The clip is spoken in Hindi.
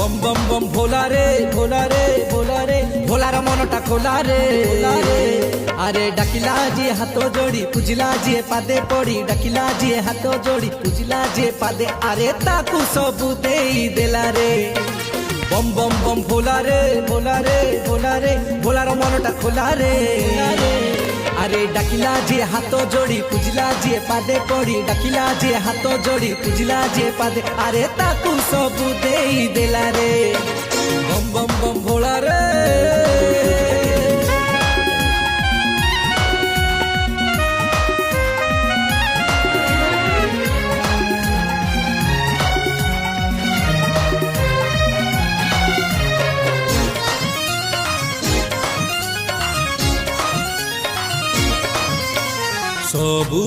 बम बम बम भोला रे भोला रे भोला रे भोलार मनटा खोला रे अरे डाकिला जी हाथ जोड़ी पूजिला जी पादे पड़ी डाकिला जी हाथ जोड़ी पूजिला जी पादे अरे ताकू सबू देई देला रे बम बम बम भोला रे भोला रे भोला रे भोलार मनटा खोला रे अरे डाकिला जी हाथ जोड़ी पूजिला जी पादे पड़ी डाकिला जी हाथ जोड़ी पूजिला जी पादे अरे ताकू सबू देई देला रे बम बम बम भोला रे सबू